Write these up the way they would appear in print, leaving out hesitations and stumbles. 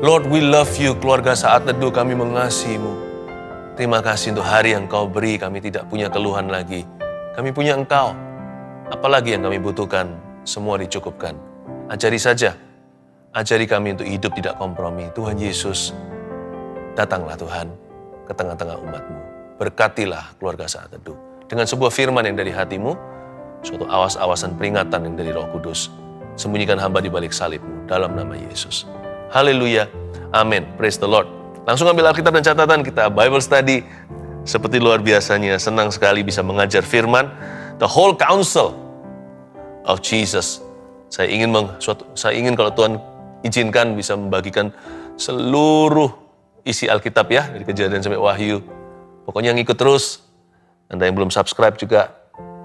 Lord, we love you. Keluarga Saat Teduh, kami mengasihi-Mu. Terima kasih untuk hari yang Kau beri. Kami tidak punya keluhan lagi. Kami punya Engkau. Apalagi yang kami butuhkan, semua dicukupkan. Ajari saja. Ajari kami untuk hidup tidak kompromi. Tuhan Yesus, datanglah Tuhan ke tengah-tengah umat-Mu. Berkatilah keluarga Saat Teduh. Dengan sebuah firman yang dari hati-Mu, suatu awas-awasan peringatan yang dari Roh Kudus. Sembunyikan hamba di balik salib-Mu dalam nama Yesus. Haleluya. Amin. Praise the Lord. Langsung ambil Alkitab dan catatan kita. Bible study seperti luar biasanya. Senang sekali bisa mengajar firman. The whole counsel of Jesus. Saya ingin kalau Tuhan izinkan bisa membagikan seluruh isi Alkitab ya. Dari Kejadian sampai Wahyu. Pokoknya ngikut terus. Anda yang belum subscribe juga,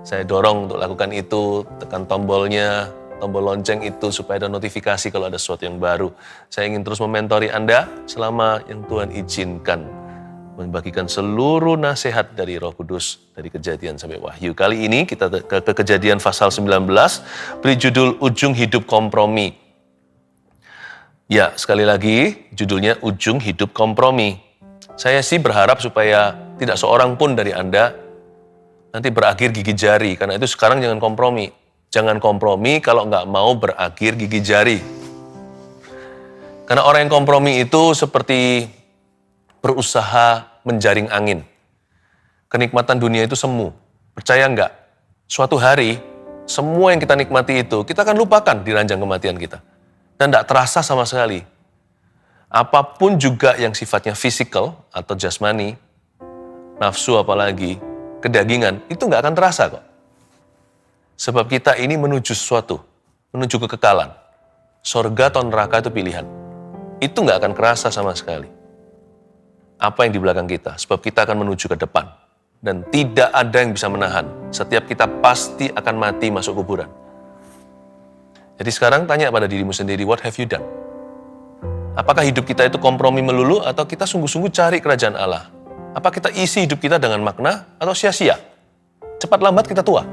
saya dorong untuk lakukan itu. Tekan tombolnya, tombol lonceng itu supaya ada notifikasi kalau ada sesuatu yang baru. Saya ingin terus mementori Anda selama yang Tuhan izinkan. Membagikan seluruh nasihat dari Roh Kudus dari Kejadian sampai Wahyu. Kali ini kita ke Kejadian pasal 19, beri judul Ujung Hidup Kompromi. Ya, sekali lagi judulnya Ujung Hidup Kompromi. Saya sih berharap supaya tidak seorang pun dari Anda nanti berakhir gigi jari. Karena itu sekarang jangan kompromi. Jangan kompromi kalau nggak mau berakhir gigi jari. Karena orang yang kompromi itu seperti berusaha menjaring angin. Kenikmatan dunia itu semu. Percaya nggak? Suatu hari, semua yang kita nikmati itu, kita akan lupakan di ranjang kematian kita. Dan nggak terasa sama sekali. Apapun juga yang sifatnya fisikal atau jasmani, nafsu apalagi, kedagingan, itu nggak akan terasa kok. Sebab kita ini menuju sesuatu, menuju kekekalan. Sorga atau neraka itu pilihan. Itu nggak akan kerasa sama sekali. Apa yang di belakang kita, sebab kita akan menuju ke depan. Dan tidak ada yang bisa menahan. Setiap kita pasti akan mati masuk kuburan. Jadi sekarang tanya pada dirimu sendiri, what have you done? Apakah hidup kita itu kompromi melulu atau kita sungguh-sungguh cari kerajaan Allah? Apa kita isi hidup kita dengan makna atau sia-sia? Cepat lambat kita tua.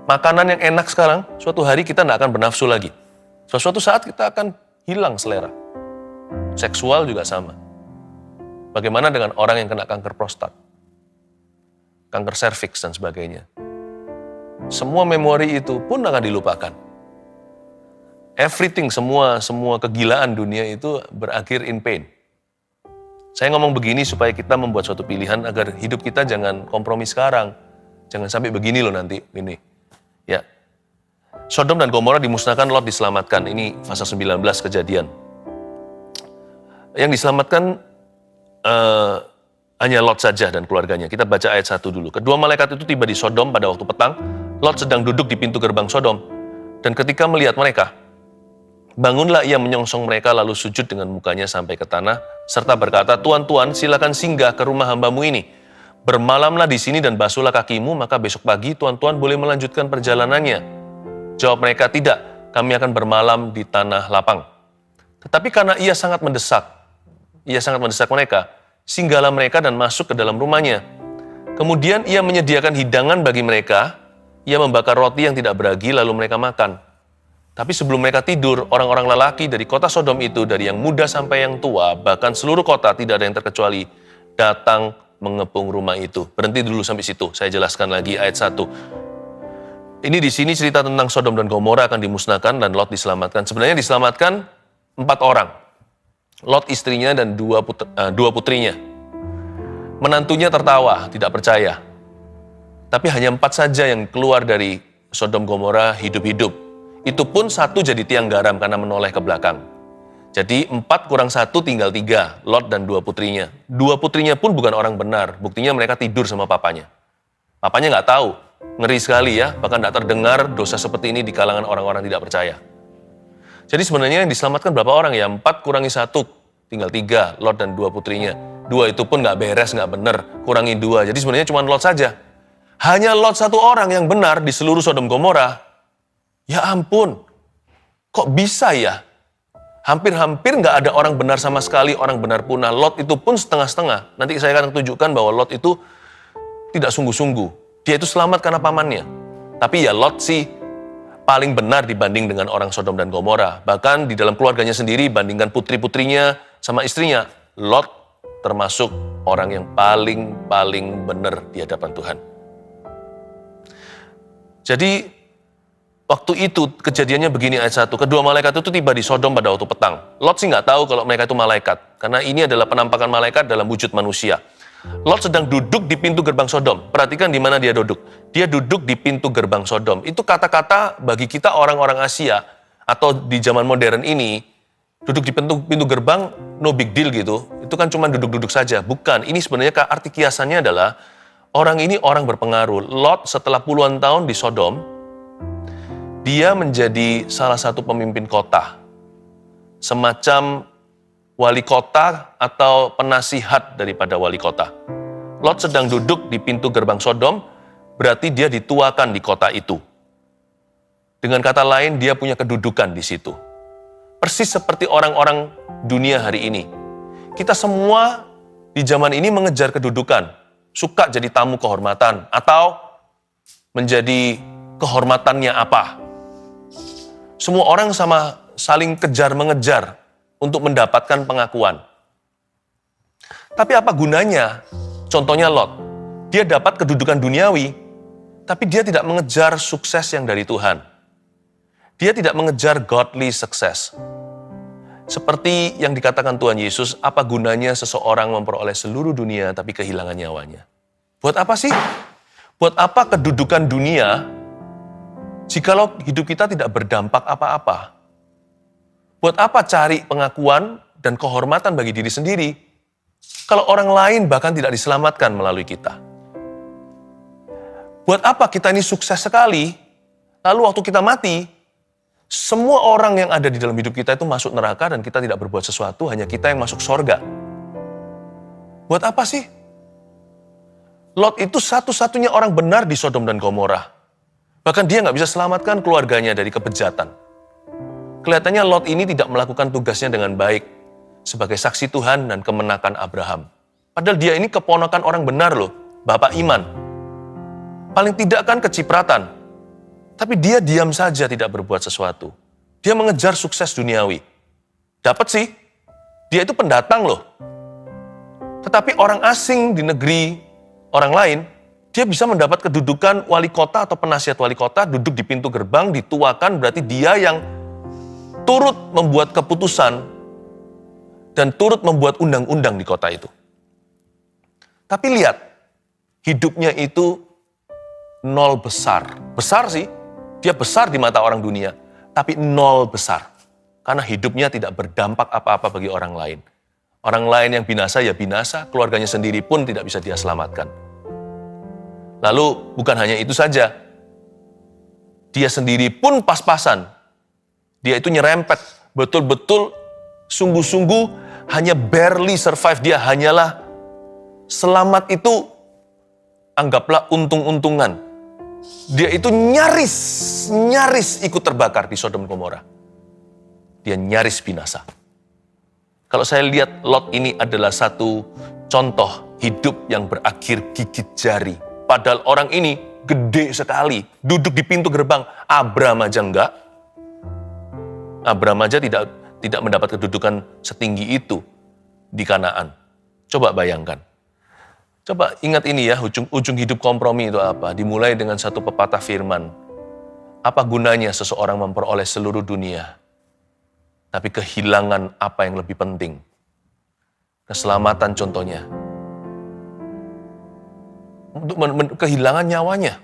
Makanan yang enak sekarang, suatu hari kita tidak akan bernafsu lagi. Suatu saat kita akan hilang selera. Seksual juga sama. Bagaimana dengan orang yang kena kanker prostat? Kanker serviks dan sebagainya. Semua memori itu pun akan dilupakan. Everything, semua kegilaan dunia itu berakhir in pain. Saya ngomong begini supaya kita membuat suatu pilihan agar hidup kita jangan kompromi sekarang. Jangan sampai begini loh nanti, ini. Ya. Sodom dan Gomora dimusnahkan, Lot diselamatkan. Ini pasal 19 Kejadian. Yang diselamatkan hanya Lot saja dan keluarganya. Kita baca ayat 1 dulu. Kedua malaikat itu tiba di Sodom pada waktu petang. Lot sedang duduk di pintu gerbang Sodom. Dan ketika melihat mereka, bangunlah ia menyongsong mereka lalu sujud dengan mukanya sampai ke tanah, serta berkata, Tuan, silakan singgah ke rumah hambamu ini. Bermalamlah di sini dan basuhlah kakimu, maka besok pagi tuan boleh melanjutkan perjalanannya. Jawab mereka, tidak, kami akan bermalam di tanah lapang. Tetapi karena ia sangat mendesak mereka, singgahlah mereka dan masuk ke dalam rumahnya. Kemudian ia menyediakan hidangan bagi mereka, ia membakar roti yang tidak beragi lalu mereka makan. Tapi sebelum mereka tidur, orang-orang lelaki dari kota Sodom itu, dari yang muda sampai yang tua, bahkan seluruh kota tidak ada yang terkecuali, datang mengepung rumah itu. Berhenti dulu sampai situ, saya jelaskan lagi ayat 1. Ini di sini cerita tentang Sodom dan Gomora akan dimusnahkan dan Lot diselamatkan. Sebenarnya diselamatkan 4 orang. Lot istrinya dan 2 putrinya. Menantunya tertawa, tidak percaya. Tapi hanya 4 saja yang keluar dari Sodom Gomora hidup-hidup. Itu pun 1 jadi tiang garam karena menoleh ke belakang. Jadi 4 kurang 1 tinggal 3, Lot dan 2 putrinya. 2 putrinya pun bukan orang benar, buktinya mereka tidur sama papanya. Papanya nggak tahu, ngeri sekali ya, bahkan tidak terdengar dosa seperti ini di kalangan orang-orang tidak percaya. Jadi sebenarnya yang diselamatkan berapa orang ya? 4 kurangi 1, tinggal 3, Lot dan 2 putrinya. 2 itu pun nggak beres, nggak benar, kurangi 2. Jadi sebenarnya cuma Lot saja. Hanya Lot 1 orang yang benar di seluruh Sodom Gomora. Ya ampun, kok bisa ya? Hampir-hampir nggak ada orang benar sama sekali, orang benar punah. Lot itu pun setengah-setengah. Nanti saya akan tunjukkan bahwa Lot itu tidak sungguh-sungguh. Dia itu selamat karena pamannya. Tapi ya Lot sih paling benar dibanding dengan orang Sodom dan Gomora. Bahkan di dalam keluarganya sendiri, bandingkan putri-putrinya sama istrinya, Lot termasuk orang yang paling benar di hadapan Tuhan. Jadi, waktu itu kejadiannya begini ayat 1, kedua malaikat itu tiba di Sodom pada waktu petang. Lot sih nggak tahu kalau mereka itu malaikat, karena ini adalah penampakan malaikat dalam wujud manusia. Lot sedang duduk di pintu gerbang Sodom. Perhatikan di mana dia duduk. Dia duduk di pintu gerbang Sodom. Itu kata-kata bagi kita orang-orang Asia atau di zaman modern ini, duduk di pintu gerbang no big deal gitu. Itu kan cuma duduk-duduk saja. Bukan, ini sebenarnya arti kiasannya adalah orang ini orang berpengaruh. Lot setelah puluhan tahun di Sodom, dia menjadi salah satu pemimpin kota. Semacam wali kota atau penasihat daripada wali kota. Lot sedang duduk di pintu gerbang Sodom, berarti dia dituakan di kota itu. Dengan kata lain, dia punya kedudukan di situ. Persis seperti orang-orang dunia hari ini. Kita semua di zaman ini mengejar kedudukan, suka jadi tamu kehormatan, atau menjadi kehormatannya apa. Semua orang sama saling kejar-mengejar untuk mendapatkan pengakuan. Tapi apa gunanya? Contohnya Lot. Dia dapat kedudukan duniawi, tapi dia tidak mengejar sukses yang dari Tuhan. Dia tidak mengejar godly success. Seperti yang dikatakan Tuhan Yesus, apa gunanya seseorang memperoleh seluruh dunia tapi kehilangan nyawanya? Buat apa sih? Buat apa kedudukan dunia jikalau hidup kita tidak berdampak apa-apa? Buat apa cari pengakuan dan kehormatan bagi diri sendiri kalau orang lain bahkan tidak diselamatkan melalui kita? Buat apa kita ini sukses sekali, lalu waktu kita mati, semua orang yang ada di dalam hidup kita itu masuk neraka dan kita tidak berbuat sesuatu, hanya kita yang masuk sorga. Buat apa sih? Lot itu satu-satunya orang benar di Sodom dan Gomora. Bahkan dia nggak bisa selamatkan keluarganya dari kebejatan. Kelihatannya Lot ini tidak melakukan tugasnya dengan baik sebagai saksi Tuhan dan kemenakan Abraham. Padahal dia ini keponakan orang benar loh, bapak iman. Paling tidak kan kecipratan. Tapi dia diam saja tidak berbuat sesuatu. Dia mengejar sukses duniawi. Dapat sih, dia itu pendatang loh. Tetapi orang asing di negeri orang lain, dia bisa mendapat kedudukan wali kota atau penasihat wali kota, duduk di pintu gerbang, dituakan, berarti dia yang turut membuat keputusan dan turut membuat undang-undang di kota itu. Tapi lihat, hidupnya itu nol besar. Besar sih, dia besar di mata orang dunia, tapi nol besar. Karena hidupnya tidak berdampak apa-apa bagi orang lain. Orang lain yang binasa ya binasa, keluarganya sendiri pun tidak bisa dia selamatkan. Lalu bukan hanya itu saja, dia sendiri pun pas-pasan. Dia itu nyerempet, betul-betul sungguh-sungguh hanya barely survive. Dia hanyalah selamat itu anggaplah untung-untungan. Dia itu nyaris ikut terbakar di Sodom Gomora. Dia nyaris binasa. Kalau saya lihat Lot ini adalah satu contoh hidup yang berakhir gigit jari. Padahal orang ini gede sekali, duduk di pintu gerbang. Abram aja enggak. Abram aja tidak mendapat kedudukan setinggi itu di Kanaan. Coba bayangkan. Coba ingat ini ya, ujung hidup kompromi itu apa? Dimulai dengan satu pepatah firman. Apa gunanya seseorang memperoleh seluruh dunia, tapi kehilangan apa yang lebih penting? Keselamatan contohnya. Untuk kehilangan nyawanya.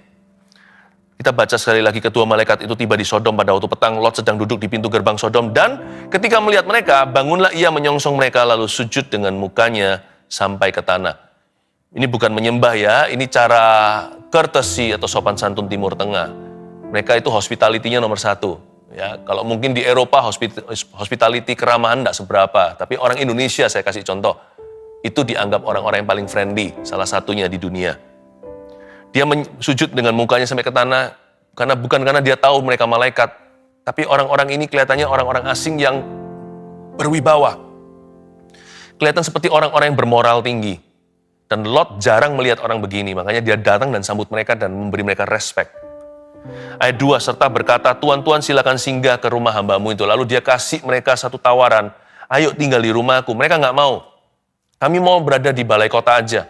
Kita baca sekali lagi, kedua malaikat itu tiba di Sodom pada waktu petang. Lot sedang duduk di pintu gerbang Sodom, dan ketika melihat mereka, bangunlah ia menyongsong mereka lalu sujud dengan mukanya sampai ke tanah. Ini bukan menyembah ya, ini cara courtesy atau sopan santun Timur Tengah. Mereka itu hospitality-nya nomor 1. Ya, kalau mungkin di Eropa hospitality keramahan tidak seberapa, tapi orang Indonesia saya kasih contoh, itu dianggap orang-orang yang paling friendly, salah satunya di dunia. Dia sujud dengan mukanya sampai ke tanah, bukan karena dia tahu mereka malaikat, tapi orang-orang ini kelihatannya orang-orang asing yang berwibawa. Kelihatan seperti orang-orang yang bermoral tinggi. Dan Lot jarang melihat orang begini, makanya dia datang dan sambut mereka dan memberi mereka respect. Ayat 2, serta berkata, Tuan silakan singgah ke rumah hambamu itu. Lalu dia kasih mereka satu tawaran, ayo tinggal di rumahku. Mereka nggak mau. Kami mau berada di balai kota aja.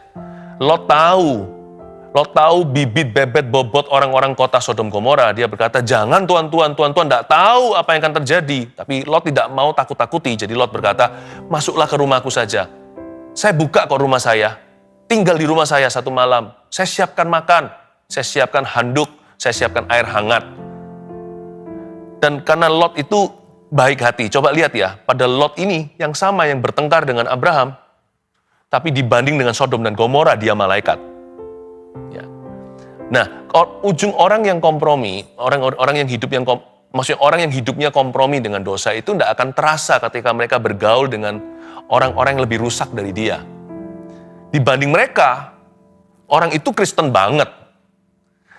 Lot tahu bibit bebet bobot orang-orang kota Sodom Gomora. Dia berkata, jangan Tuan tidak tahu apa yang akan terjadi. Tapi Lot tidak mau takut-takuti. Jadi Lot berkata, masuklah ke rumahku saja. Saya buka kok rumah saya. Tinggal di rumah saya satu malam. Saya siapkan makan. Saya siapkan handuk. Saya siapkan air hangat. Dan karena Lot itu baik hati. Coba lihat ya, pada Lot ini yang sama yang bertengkar dengan Abraham. Tapi dibanding dengan Sodom dan Gomora, dia malaikat. Ya. Nah, ujung orang yang kompromi, orang yang hidupnya kompromi dengan dosa itu tidak akan terasa ketika mereka bergaul dengan orang-orang yang lebih rusak dari dia. Dibanding mereka, orang itu Kristen banget.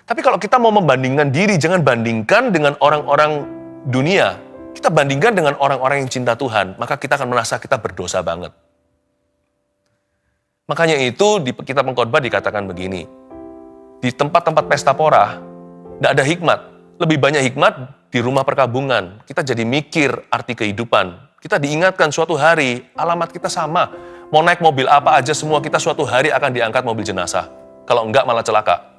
Tapi kalau kita mau membandingkan diri, jangan bandingkan dengan orang-orang dunia. Kita bandingkan dengan orang-orang yang cinta Tuhan, maka kita akan merasa kita berdosa banget. Makanya itu di kitab Pengkhotbah dikatakan begini, di tempat-tempat pesta pora, tidak ada hikmat. Lebih banyak hikmat di rumah perkabungan. Kita jadi mikir arti kehidupan. Kita diingatkan suatu hari, alamat kita sama. Mau naik mobil apa aja, semua kita suatu hari akan diangkat mobil jenazah. Kalau enggak malah celaka.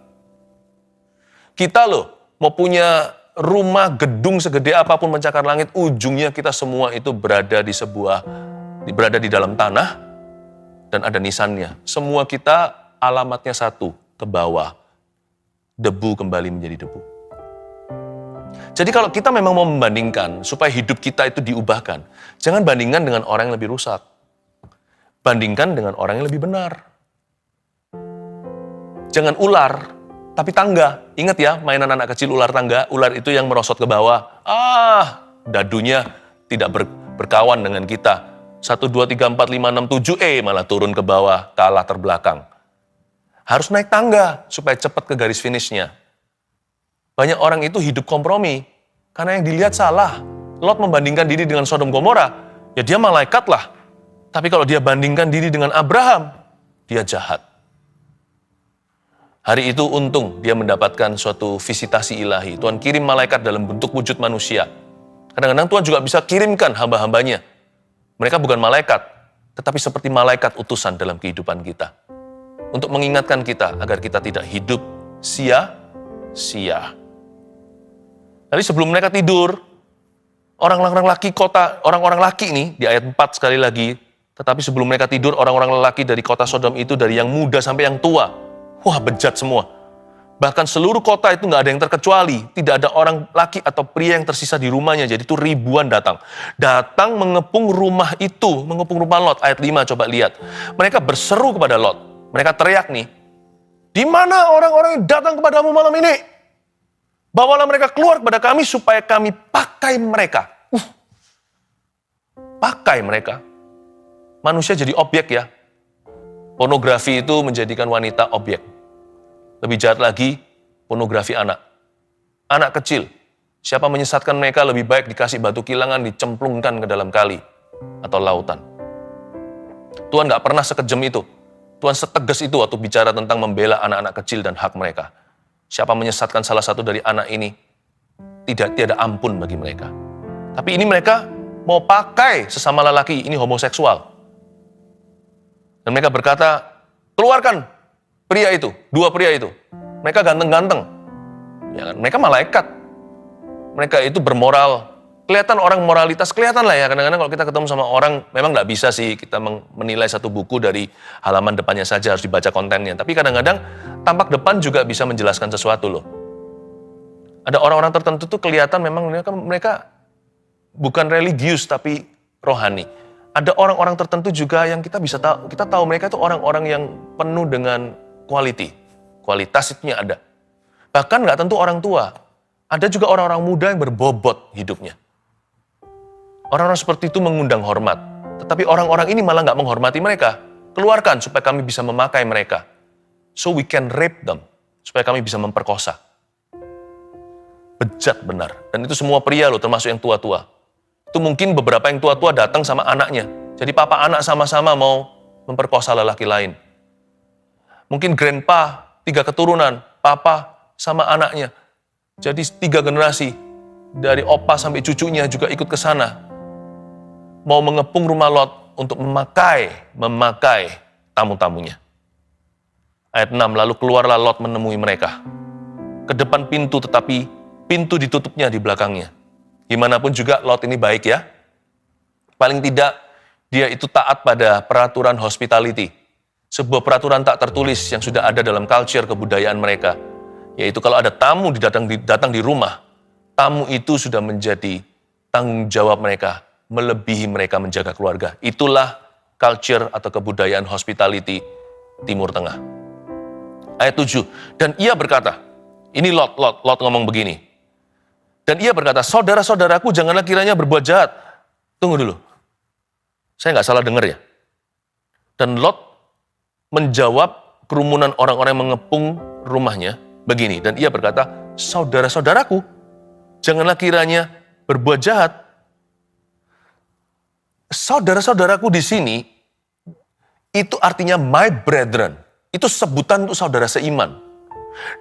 Kita mau punya rumah, gedung segede apapun mencakar langit, ujungnya kita semua itu berada di dalam tanah, dan ada nisannya. Semua kita alamatnya satu, ke bawah. Debu kembali menjadi debu. Jadi kalau kita memang mau membandingkan supaya hidup kita itu diubahkan, jangan bandingkan dengan orang yang lebih rusak. Bandingkan dengan orang yang lebih benar. Jangan ular, tapi tangga. Ingat ya, mainan anak kecil ular tangga, ular itu yang merosot ke bawah. Dadunya tidak berkawan dengan kita. 1, 2, 3, 4, 5, 6, 7, malah turun ke bawah, kalah terbelakang. Harus naik tangga supaya cepat ke garis finishnya. Banyak orang itu hidup kompromi karena yang dilihat salah. Lot membandingkan diri dengan Sodom Gomora, ya dia malaikat lah. Tapi kalau dia bandingkan diri dengan Abraham, dia jahat. Hari itu untung dia mendapatkan suatu visitasi ilahi. Tuhan kirim malaikat dalam bentuk wujud manusia. Kadang-kadang Tuhan juga bisa kirimkan hamba-hambanya. Mereka bukan malaikat, tetapi seperti malaikat utusan dalam kehidupan kita. Untuk mengingatkan kita agar kita tidak hidup sia-sia. Jadi sebelum mereka tidur, orang-orang laki ini di ayat 4 sekali lagi, tetapi sebelum mereka tidur, orang-orang lelaki dari kota Sodom itu dari yang muda sampai yang tua, bejat semua. Bahkan seluruh kota itu nggak ada yang terkecuali, tidak ada orang laki atau pria yang tersisa di rumahnya, jadi itu ribuan datang. Datang mengepung rumah itu, mengepung rumah Lot, ayat 5 coba lihat. Mereka berseru kepada Lot. Mereka teriak nih, di mana orang-orang yang datang kepadamu malam ini? Bawalah mereka keluar kepada kami supaya kami pakai mereka. Pakai mereka. Manusia jadi objek ya. Pornografi itu menjadikan wanita objek. Lebih jahat lagi, pornografi anak. Anak kecil. Siapa menyesatkan mereka lebih baik dikasih batu kilangan, dicemplungkan ke dalam kali atau lautan. Tuhan gak pernah sekejam itu. Tuhan setegas itu waktu bicara tentang membela anak-anak kecil dan hak mereka. Siapa menyesatkan salah satu dari anak ini, tiada ampun bagi mereka. Tapi ini mereka mau pakai sesama lelaki, ini homoseksual. Dan mereka berkata, keluarkan pria itu, 2 pria itu. Mereka ganteng-ganteng. Ya, mereka malaikat. Mereka itu bermoral. Kelihatan orang moralitas, kelihatan lah ya. Kadang-kadang kalau kita ketemu sama orang, memang nggak bisa sih kita menilai satu buku dari halaman depannya saja, harus dibaca kontennya. Tapi kadang-kadang tampak depan juga bisa menjelaskan sesuatu loh. Ada orang-orang tertentu tuh kelihatan memang mereka bukan religius tapi rohani. Ada orang-orang tertentu juga yang kita tahu mereka itu orang-orang yang penuh dengan kualitasnya ada. Bahkan nggak tentu orang tua. Ada juga orang-orang muda yang berbobot hidupnya. Orang-orang seperti itu mengundang hormat. Tetapi orang-orang ini malah nggak menghormati mereka. Keluarkan supaya kami bisa memakai mereka. So we can rape them. Supaya kami bisa memperkosa. Bejat benar. Dan itu semua pria loh, termasuk yang tua-tua. Itu mungkin beberapa yang tua-tua datang sama anaknya. Jadi papa anak sama-sama mau memperkosa lelaki lain. Mungkin grandpa, 3 keturunan, papa sama anaknya. Jadi 3 generasi, dari opa sampai cucunya juga ikut ke sana. Mau mengepung rumah Lot untuk memakai tamu-tamunya. Ayat 6, lalu keluarlah Lot menemui mereka. Ke depan pintu, tetapi pintu ditutupnya di belakangnya. Gimana pun juga Lot ini baik ya. Paling tidak dia itu taat pada peraturan hospitality. Sebuah peraturan tak tertulis yang sudah ada dalam culture kebudayaan mereka. Yaitu kalau ada tamu datang di rumah, tamu itu sudah menjadi tanggung jawab mereka, melebihi mereka menjaga keluarga. Itulah culture atau kebudayaan hospitality Timur Tengah. Ayat 7, dan ia berkata, ini Lot ngomong begini. Dan ia berkata, saudara-saudaraku janganlah kiranya berbuat jahat. Tunggu dulu, saya nggak salah dengar ya. Dan Lot menjawab kerumunan orang-orang yang mengepung rumahnya begini. Dan ia berkata, saudara-saudaraku janganlah kiranya berbuat jahat. Saudara-saudaraku di sini, itu artinya my brethren. Itu sebutan untuk saudara seiman.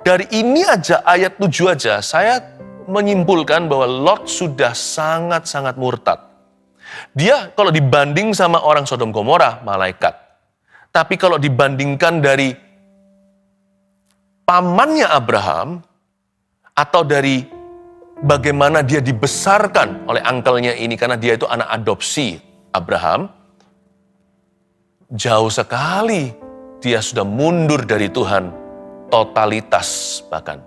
Dari ini aja, ayat 7 aja, saya menyimpulkan bahwa Lot sudah sangat-sangat murtad. Dia kalau dibanding sama orang Sodom Gomora, malaikat. Tapi kalau dibandingkan dari pamannya Abraham, atau dari bagaimana dia dibesarkan oleh angkelnya ini, karena dia itu anak adopsi Abraham, jauh sekali dia sudah mundur dari Tuhan, totalitas bahkan.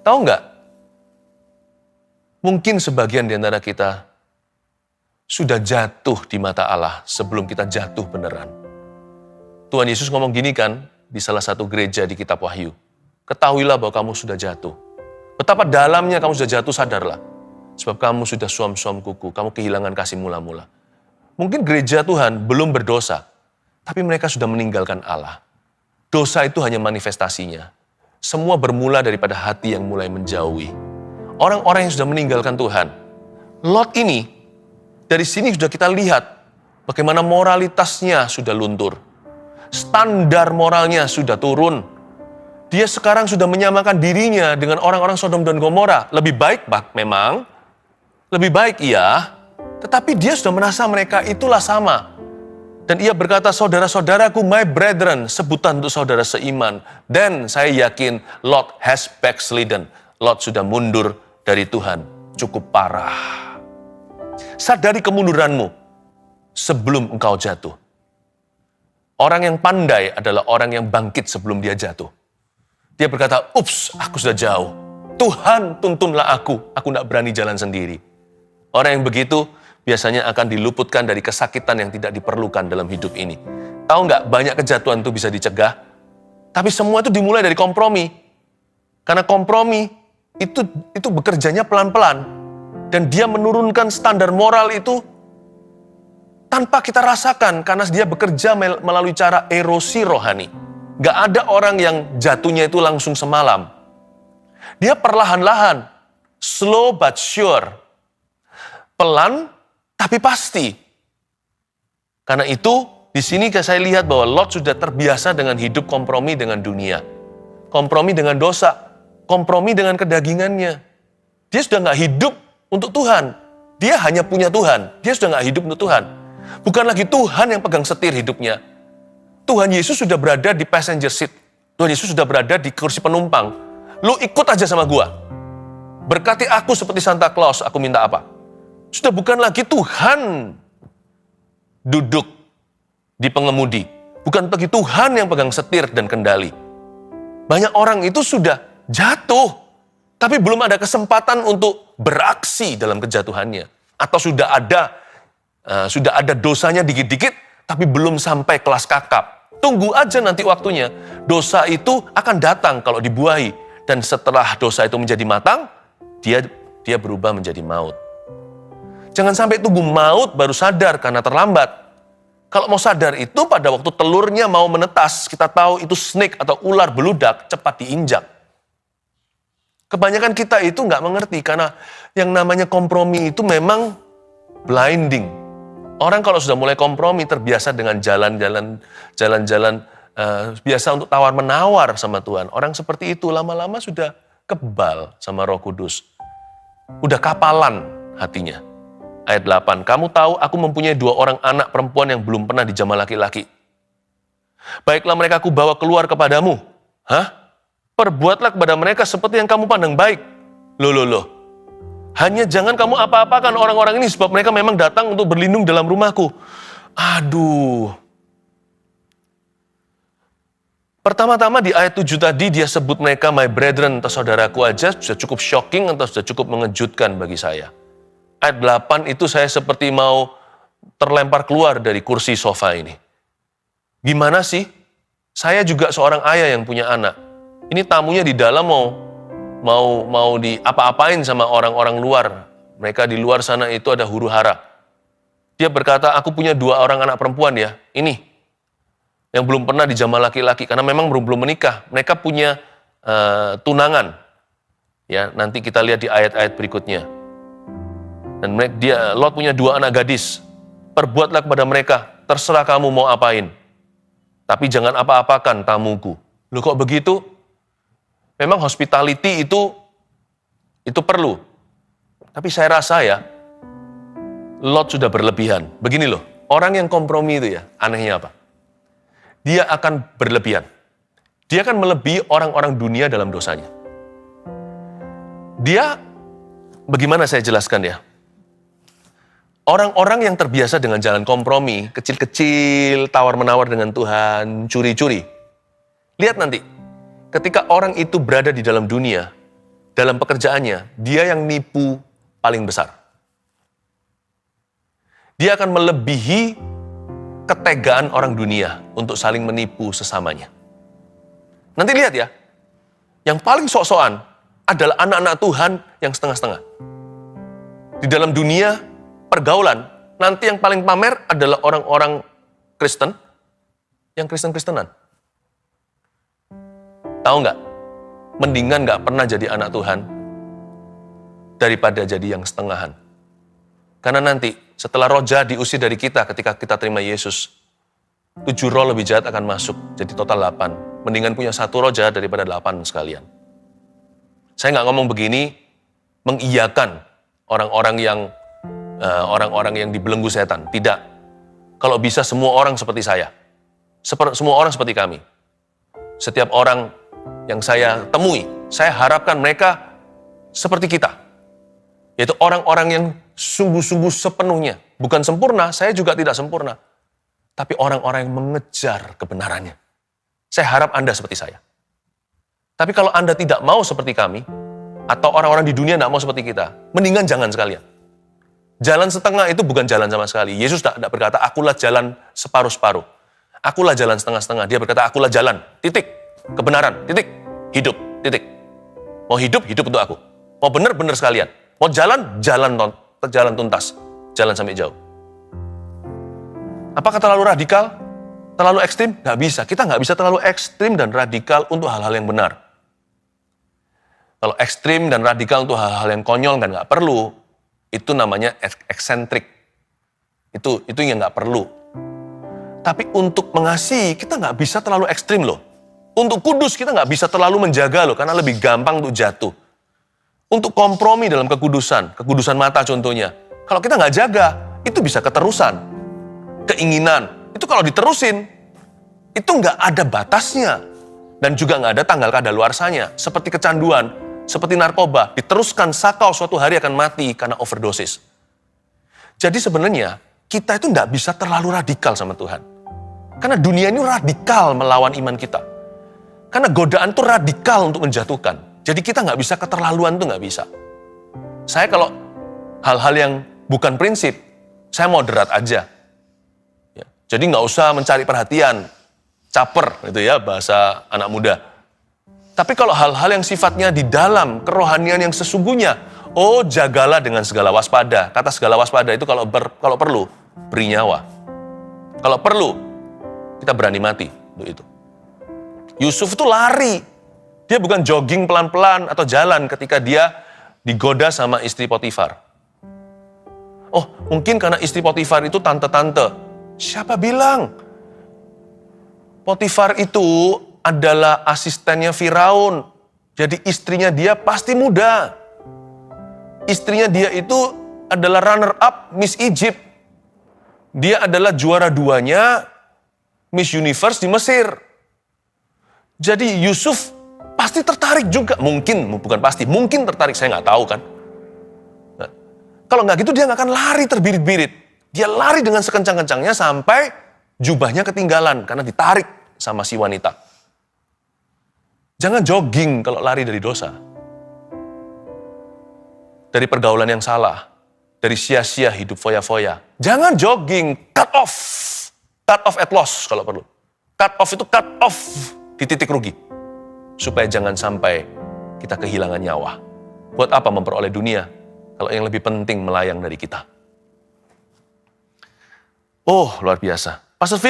Tahu nggak? Mungkin sebagian di antara kita sudah jatuh di mata Allah sebelum kita jatuh beneran. Tuhan Yesus ngomong gini kan di salah satu gereja di kitab Wahyu. Ketahuilah bahwa kamu sudah jatuh. Betapa dalamnya kamu sudah jatuh, sadarlah. Sebab kamu sudah suam-suam kuku, kamu kehilangan kasih mula-mula. Mungkin gereja Tuhan belum berdosa, tapi mereka sudah meninggalkan Allah. Dosa itu hanya manifestasinya. Semua bermula daripada hati yang mulai menjauhi. Orang-orang yang sudah meninggalkan Tuhan. Lot ini, dari sini sudah kita lihat bagaimana moralitasnya sudah luntur. Standar moralnya sudah turun. Dia sekarang sudah menyamakan dirinya dengan orang-orang Sodom dan Gomora. Lebih baik memang, lebih baik iya, tetapi dia sudah merasa mereka itulah sama. Dan ia berkata, saudara-saudaraku, my brethren, sebutan untuk saudara seiman. Dan saya yakin Lot has backslidden. Lot sudah mundur dari Tuhan, cukup parah. Sadari kemunduranmu sebelum engkau jatuh. Orang yang pandai adalah orang yang bangkit sebelum dia jatuh. Dia berkata, ups, aku sudah jauh. Tuhan, tuntunlah aku tidak berani jalan sendiri. Orang yang begitu biasanya akan diluputkan dari kesakitan yang tidak diperlukan dalam hidup ini. Tahu nggak, banyak kejatuhan itu bisa dicegah. Tapi semua itu dimulai dari kompromi. Karena kompromi itu bekerjanya pelan-pelan. Dan dia menurunkan standar moral itu tanpa kita rasakan. Karena dia bekerja melalui cara erosi rohani. Nggak ada orang yang jatuhnya itu langsung semalam. Dia perlahan-lahan. Slow but sure. Pelan tapi pasti. Karena itu, di sini saya lihat bahwa Lot sudah terbiasa dengan hidup kompromi dengan dunia. Kompromi dengan dosa. Kompromi dengan kedagingannya. Dia sudah nggak hidup untuk Tuhan. Dia hanya punya Tuhan. Dia sudah nggak hidup untuk Tuhan. Bukan lagi Tuhan yang pegang setir hidupnya. Tuhan Yesus sudah berada di passenger seat. Tuhan Yesus sudah berada di kursi penumpang. Lu ikut aja sama gua. Berkati aku seperti Santa Claus, aku minta apa? Sudah bukan lagi Tuhan duduk di pengemudi. Bukan lagi Tuhan yang pegang setir dan kendali. Banyak orang itu sudah jatuh, tapi belum ada kesempatan untuk beraksi dalam kejatuhannya. Atau sudah ada dosanya dikit-dikit, tapi belum sampai kelas kakap. Tunggu aja nanti waktunya. Dosa itu akan datang kalau dibuahi. Dan setelah dosa itu menjadi matang, dia berubah menjadi maut. Jangan sampai tunggu maut baru sadar karena terlambat. Kalau mau sadar itu pada waktu telurnya mau menetas, kita tahu itu snake atau ular beludak, cepat diinjak. Kebanyakan kita itu nggak mengerti karena yang namanya kompromi itu memang blinding. Orang kalau sudah mulai kompromi terbiasa dengan jalan-jalan biasa untuk tawar-menawar sama Tuhan. Orang seperti itu lama-lama sudah kebal sama Roh Kudus. Udah kapalan hatinya. Ayat 8, kamu tahu aku mempunyai 2 orang anak perempuan yang belum pernah dijamah laki-laki. Baiklah mereka aku bawa keluar kepadamu. Hah? Perbuatlah kepada mereka seperti yang kamu pandang baik. Loh. Hanya jangan kamu apa-apakan orang-orang ini sebab mereka memang datang untuk berlindung dalam rumahku. Aduh. Pertama-tama di ayat 7 tadi dia sebut mereka my brethren atau saudaraku aja sudah cukup shocking atau sudah cukup mengejutkan bagi saya. Ayat 8 itu saya seperti mau terlempar keluar dari kursi sofa ini. Gimana sih? Saya juga seorang ayah yang punya anak. Ini tamunya di dalam mau di apa-apain sama orang-orang luar. Mereka di luar sana itu ada huru hara. Dia berkata, aku punya 2 orang anak perempuan ya. Ini yang belum pernah dijamah laki-laki karena memang belum menikah. Mereka punya tunangan. Ya, nanti kita lihat di ayat-ayat berikutnya. Dan Lot punya 2 anak gadis. Perbuatlah kepada mereka, terserah kamu mau apain. Tapi jangan apa-apakan tamuku. Loh kok begitu? Memang hospitality itu perlu. Tapi saya rasa ya, Lot sudah berlebihan. Begini loh, orang yang kompromi itu ya, anehnya apa? Dia akan berlebihan. Dia akan melebihi orang-orang dunia dalam dosanya. Dia, bagaimana saya jelaskan ya? Orang-orang yang terbiasa dengan jalan kompromi, kecil-kecil, tawar-menawar dengan Tuhan, curi-curi. Lihat nanti, ketika orang itu berada di dalam dunia, dalam pekerjaannya, dia yang nipu paling besar. Dia akan melebihi ketegaan orang dunia untuk saling menipu sesamanya. Nanti lihat ya, yang paling sok-sokan adalah anak-anak Tuhan yang setengah-setengah. Di dalam dunia pergaulan, nanti yang paling pamer adalah orang-orang Kristen, yang Kristen-Kristenan. Tahu nggak? Mendingan nggak pernah jadi anak Tuhan daripada jadi yang setengahan. Karena nanti setelah roh jahat diusir dari kita ketika kita terima Yesus, 7 roh lebih jahat akan masuk, jadi total 8. Mendingan punya 1 roh jahat daripada 8 sekalian. Saya nggak ngomong begini mengiyakan orang-orang yang dibelenggu setan. Tidak. Kalau bisa semua orang seperti saya. Semua orang seperti kami. Setiap orang yang saya temui, saya harapkan mereka seperti kita. Yaitu orang-orang yang sungguh-sungguh sepenuhnya. Bukan sempurna, saya juga tidak sempurna. Tapi orang-orang yang mengejar kebenarannya. Saya harap Anda seperti saya. Tapi kalau Anda tidak mau seperti kami, atau orang-orang di dunia tidak mau seperti kita, mendingan jangan sekalian. Jalan setengah itu bukan jalan sama sekali. Yesus tidak berkata, akulah jalan separuh-separuh. Akulah jalan setengah-setengah. Dia berkata, akulah jalan, titik. Kebenaran, titik. Hidup, titik. Mau hidup, hidup untuk aku. Mau benar sekalian. Mau jalan, jalan tuntas. Jalan sampai jauh. Apakah terlalu radikal? Terlalu ekstrim? Nggak bisa. Kita nggak bisa terlalu ekstrim dan radikal untuk hal-hal yang benar. Kalau ekstrim dan radikal untuk hal-hal yang konyol kan nggak perlu. Itu namanya eksentrik. Itu yang nggak perlu. Tapi untuk mengasihi, kita nggak bisa terlalu ekstrim loh. Untuk kudus, kita nggak bisa terlalu menjaga loh, karena lebih gampang untuk jatuh. Untuk kompromi dalam kekudusan mata contohnya. Kalau kita nggak jaga, itu bisa keterusan. Keinginan, itu kalau diterusin, itu nggak ada batasnya. Dan juga nggak ada tanggal kadaluarsanya. Seperti kecanduan, seperti narkoba, diteruskan sakau suatu hari akan mati karena overdosis. Jadi sebenarnya, kita itu nggak bisa terlalu radikal sama Tuhan. Karena dunia ini radikal melawan iman kita. Karena godaan itu radikal untuk menjatuhkan. Jadi kita nggak bisa keterlaluan tuh nggak bisa. Saya kalau hal-hal yang bukan prinsip, saya moderat aja. Ya, jadi nggak usah mencari perhatian, caper gitu ya bahasa anak muda. Tapi kalau hal-hal yang sifatnya di dalam kerohanian yang sesungguhnya, jagalah dengan segala waspada. Kata segala waspada itu kalau perlu beri nyawa. Kalau perlu kita berani mati untuk itu. Yusuf itu lari. Dia bukan jogging pelan-pelan atau jalan ketika dia digoda sama istri Potifar. Mungkin karena istri Potifar itu tante-tante. Siapa bilang? Potifar itu adalah asistennya Firaun. Jadi istrinya dia pasti muda. Istrinya dia itu adalah runner-up Miss Egypt. Dia adalah juara 2-nya Miss Universe di Mesir. Jadi Yusuf pasti tertarik juga. Mungkin tertarik, saya nggak tahu kan. Nah, kalau nggak gitu dia nggak akan lari terbirit-birit. Dia lari dengan sekencang-kencangnya sampai jubahnya ketinggalan karena ditarik sama si wanita. Jangan jogging kalau lari dari dosa. Dari pergaulan yang salah. Dari sia-sia hidup foya-foya. Jangan jogging, cut off. Cut off at loss kalau perlu. Cut off itu cut off di titik rugi. Supaya jangan sampai kita kehilangan nyawa. Buat apa memperoleh dunia kalau yang lebih penting melayang dari kita? Oh, luar biasa. Pastor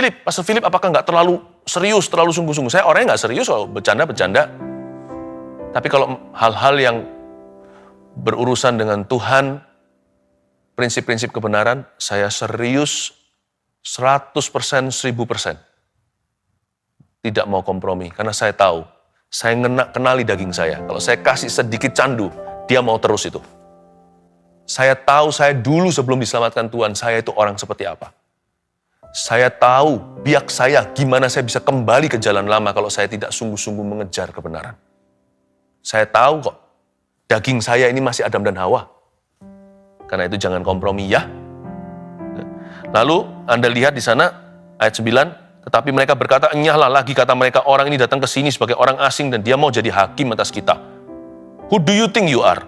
Philip apakah nggak terlalu serius, terlalu sungguh-sungguh? Saya orangnya nggak serius, kalau bercanda-bercanda. Tapi kalau hal-hal yang berurusan dengan Tuhan, prinsip-prinsip kebenaran, saya serius 100%, 1000%. Tidak mau kompromi, karena saya tahu, saya kenali daging saya. Kalau saya kasih sedikit candu, dia mau terus itu. Saya tahu saya dulu sebelum diselamatkan Tuhan, saya itu orang seperti apa. Saya tahu biak saya gimana saya bisa kembali ke jalan lama kalau saya tidak sungguh-sungguh mengejar kebenaran. Saya tahu kok, daging saya ini masih Adam dan Hawa. Karena itu jangan kompromi ya. Lalu Anda lihat di sana ayat 9, tetapi mereka berkata, enyahlah lagi kata mereka, orang ini datang ke sini sebagai orang asing dan dia mau jadi hakim atas kita. Who do you think you are?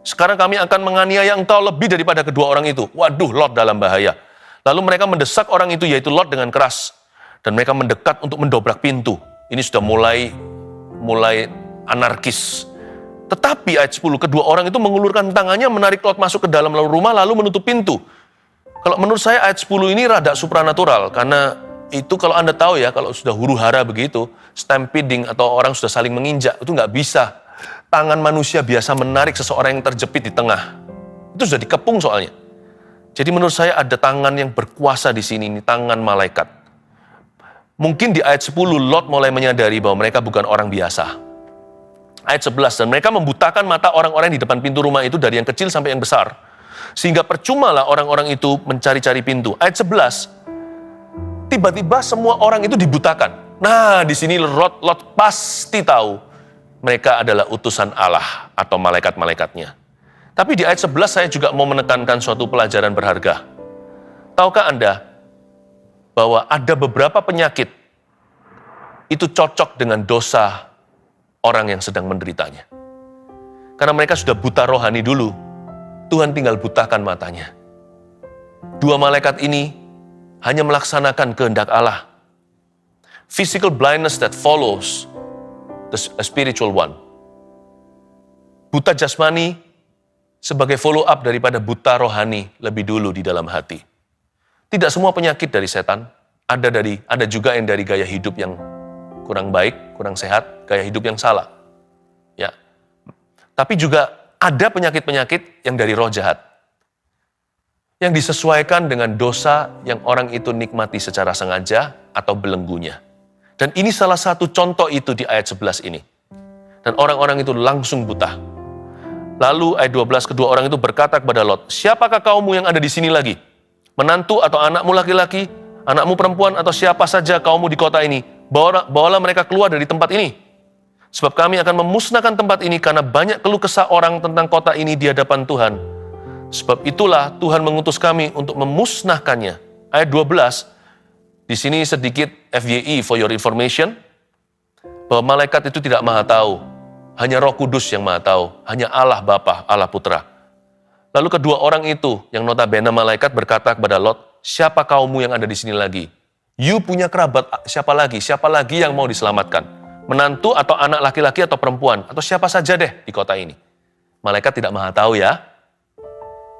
Sekarang kami akan menganiaya engkau lebih daripada kedua orang itu. Waduh, Lot dalam bahaya. Lalu mereka mendesak orang itu, yaitu Lot, dengan keras. Dan mereka mendekat untuk mendobrak pintu. Ini sudah mulai anarkis. Tetapi ayat 10, kedua orang itu mengulurkan tangannya, menarik Lot masuk ke dalam rumah, lalu menutup pintu. Kalau menurut saya ayat 10 ini rada supranatural. Karena itu kalau Anda tahu ya, kalau sudah huru-hara begitu, stampeding atau orang sudah saling menginjak, itu nggak bisa. Tangan manusia biasa menarik seseorang yang terjepit di tengah. Itu sudah dikepung soalnya. Jadi menurut saya ada tangan yang berkuasa di sini, ini tangan malaikat. Mungkin di ayat 10 Lot mulai menyadari bahwa mereka bukan orang biasa. Ayat 11, dan mereka membutakan mata orang-orang di depan pintu rumah itu dari yang kecil sampai yang besar. Sehingga percumalah orang-orang itu mencari-cari pintu. Ayat 11, tiba-tiba semua orang itu dibutakan. Nah, di sini Lot pasti tahu mereka adalah utusan Allah atau malaikat-malaikatnya. Tapi di ayat 11 saya juga mau menekankan suatu pelajaran berharga. Tahukah Anda bahwa ada beberapa penyakit itu cocok dengan dosa orang yang sedang menderitanya. Karena mereka sudah buta rohani dulu, Tuhan tinggal butakan matanya. Dua malaikat ini hanya melaksanakan kehendak Allah. Physical blindness that follows the spiritual one. Buta jasmani sebagai follow up daripada buta rohani lebih dulu di dalam hati. Tidak semua penyakit dari setan, ada juga yang dari gaya hidup yang kurang baik, kurang sehat, gaya hidup yang salah. Ya. Tapi juga ada penyakit-penyakit yang dari roh jahat. Yang disesuaikan dengan dosa yang orang itu nikmati secara sengaja atau belenggunya. Dan ini salah satu contoh itu di ayat 11 ini. Dan orang-orang itu langsung buta. Lalu ayat 12, kedua orang itu berkata kepada Lot, siapakah kaummu yang ada di sini lagi? Menantu atau anakmu laki-laki, anakmu perempuan atau siapa saja kaummu di kota ini? Bawalah mereka keluar dari tempat ini. Sebab kami akan memusnahkan tempat ini karena banyak keluh kesah orang tentang kota ini di hadapan Tuhan. Sebab itulah Tuhan mengutus kami untuk memusnahkannya. Ayat 12, di sini sedikit FYI for your information, bahwa malaikat itu tidak maha tahu. Hanya Roh Kudus yang maha tahu, hanya Allah Bapa, Allah Putra. Lalu kedua orang itu, yang notabene malaikat berkata kepada Lot, siapa kaummu yang ada di sini lagi? You punya kerabat, siapa lagi? Siapa lagi yang mau diselamatkan? Menantu atau anak laki-laki atau perempuan, atau siapa saja deh di kota ini. Malaikat tidak maha tahu ya.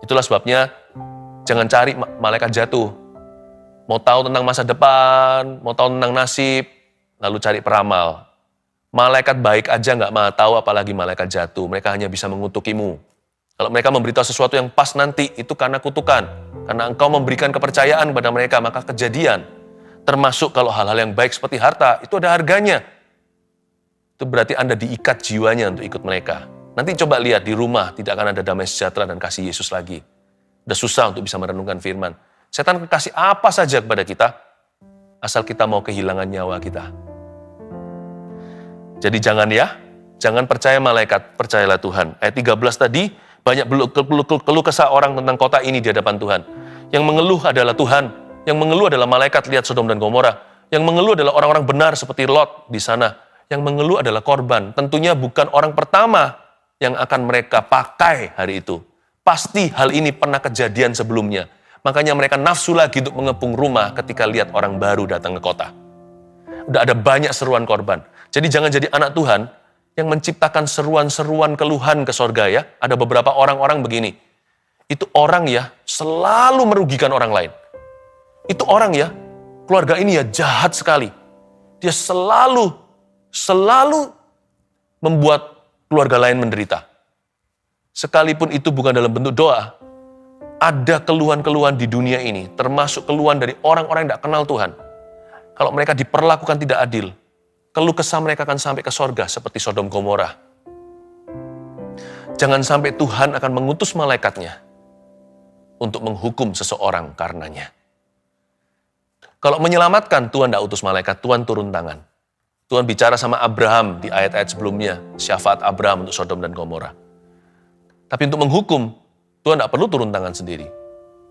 Itulah sebabnya, jangan cari malaikat jatuh. Mau tahu tentang masa depan, mau tahu tentang nasib, lalu cari peramal. Malaikat baik aja nggak maha tahu, apalagi malaikat jatuh. Mereka hanya bisa mengutukimu. Kalau mereka memberitahu sesuatu yang pas nanti, itu karena kutukan. Karena engkau memberikan kepercayaan kepada mereka, maka kejadian. Termasuk kalau hal-hal yang baik seperti harta, itu ada harganya. itu berarti Anda diikat jiwanya untuk ikut mereka. Nanti coba lihat di rumah, tidak akan ada damai sejahtera dan kasih Yesus lagi. Udah susah untuk bisa merenungkan firman. Setan kasih apa saja kepada kita, asal kita mau kehilangan nyawa kita. Jadi jangan percaya malaikat, percayalah Tuhan. Ayat 13 tadi, banyak keluh kesah orang tentang kota ini di hadapan Tuhan. Yang mengeluh adalah Tuhan, yang mengeluh adalah malaikat, lihat Sodom dan Gomora. Yang mengeluh adalah orang-orang benar seperti Lot di sana. Yang mengeluh adalah korban. Tentunya bukan orang pertama yang akan mereka pakai hari itu. Pasti hal ini pernah kejadian sebelumnya. Makanya mereka nafsu lagi untuk mengepung rumah ketika lihat orang baru datang ke kota. Udah ada banyak seruan korban. Jadi jangan jadi anak Tuhan yang menciptakan seruan-seruan keluhan ke sorga ya. Ada beberapa orang-orang begini. Itu orang ya selalu merugikan orang lain. Itu orang ya, keluarga ini ya jahat sekali. Dia selalu membuat keluarga lain menderita. Sekalipun itu bukan dalam bentuk doa, ada keluhan-keluhan di dunia ini, termasuk keluhan dari orang-orang yang tidak kenal Tuhan. Kalau mereka diperlakukan tidak adil, keluh kesah mereka akan sampai ke sorga seperti Sodom Gomora. Jangan sampai Tuhan akan mengutus malaikatnya untuk menghukum seseorang karenanya. Kalau menyelamatkan, Tuhan tidak utus malaikat, Tuhan turun tangan. Tuhan bicara sama Abraham di ayat-ayat sebelumnya, syafaat Abraham untuk Sodom dan Gomora. Tapi untuk menghukum, Tuhan tidak perlu turun tangan sendiri.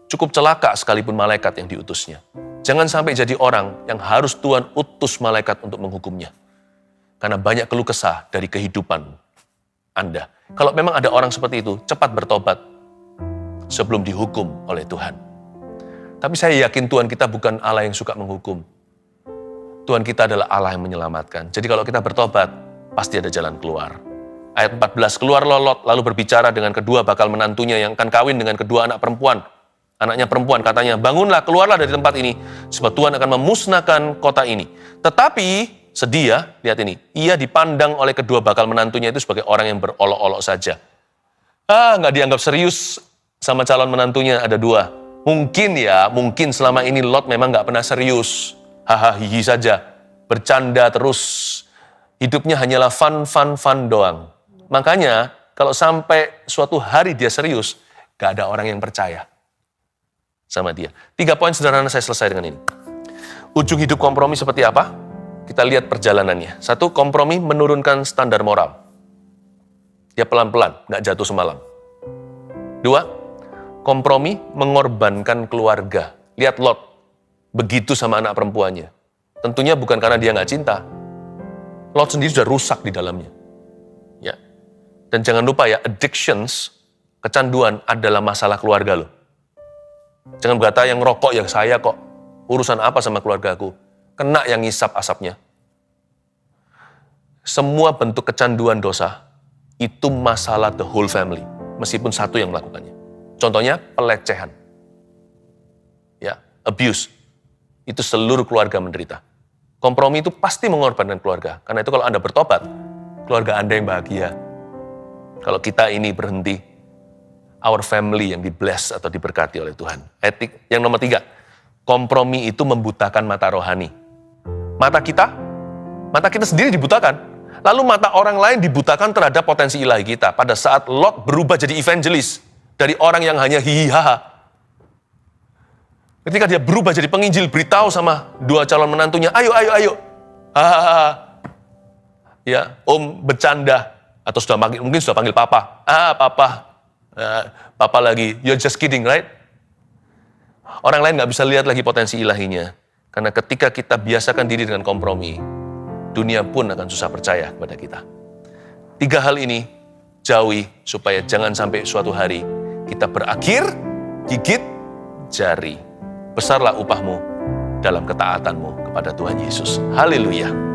Cukup celaka sekalipun malaikat yang diutusnya. Jangan sampai jadi orang yang harus Tuhan utus malaikat untuk menghukumnya. Karena banyak keluh kesah dari kehidupan Anda. Kalau memang ada orang seperti itu, cepat bertobat sebelum dihukum oleh Tuhan. Tapi saya yakin Tuhan kita bukan Allah yang suka menghukum. Tuhan kita adalah Allah yang menyelamatkan. Jadi kalau kita bertobat, pasti ada jalan keluar. Ayat 14, keluar Lot, lalu berbicara dengan kedua bakal menantunya yang akan kawin dengan kedua anak perempuan. Anaknya perempuan katanya, bangunlah, keluarlah dari tempat ini, sebab Tuhan akan memusnahkan kota ini. Tetapi, sedih ya, lihat ini, ia dipandang oleh kedua bakal menantunya itu sebagai orang yang berolok-olok saja. Nggak dianggap serius sama calon menantunya, ada dua. Mungkin selama ini Lot memang nggak pernah serius. Hihi saja, bercanda terus. Hidupnya hanyalah fun doang. Makanya, kalau sampai suatu hari dia serius, gak ada orang yang percaya sama dia. 3 poin sederhana saya selesai dengan ini. Ujung hidup kompromi seperti apa? Kita lihat perjalanannya. 1, kompromi menurunkan standar moral. Dia pelan-pelan, gak jatuh semalam. 2, kompromi mengorbankan keluarga. Lihat Lot, begitu sama anak perempuannya. Tentunya bukan karena dia gak cinta. Lot sendiri sudah rusak di dalamnya. Ya. Dan jangan lupa ya, addictions, kecanduan adalah masalah keluarga loh. Jangan berkata yang rokok ya saya kok. Urusan apa sama keluargaku? Kena yang ngisap asapnya. Semua bentuk kecanduan dosa, itu masalah the whole family. Meskipun satu yang melakukannya. Contohnya pelecehan. Ya, abuse. Itu seluruh keluarga menderita. Kompromi itu pasti mengorbankan keluarga. Karena itu kalau Anda bertobat, keluarga Anda yang bahagia. Kalau kita ini berhenti, our family yang di-bless atau diberkati oleh Tuhan. Etik. Yang nomor 3, kompromi itu membutakan mata rohani. Mata kita sendiri dibutakan. Lalu mata orang lain dibutakan terhadap potensi ilahi kita. Pada saat Lot berubah jadi evangelis, dari orang yang hanya hihihaha, ketika dia berubah jadi penginjil, beritahu sama 2 calon menantunya, ayo. Hahaha. Ya, om bercanda. Atau mungkin sudah panggil papa. Papa. Papa lagi, you're just kidding, right? Orang lain gak bisa lihat lagi potensi ilahinya. Karena ketika kita biasakan diri dengan kompromi, dunia pun akan susah percaya kepada kita. 3 hal ini, jauhi supaya jangan sampai suatu hari kita berakhir gigit jari. Besarlah upahmu dalam ketaatanmu kepada Tuhan Yesus. Haleluya.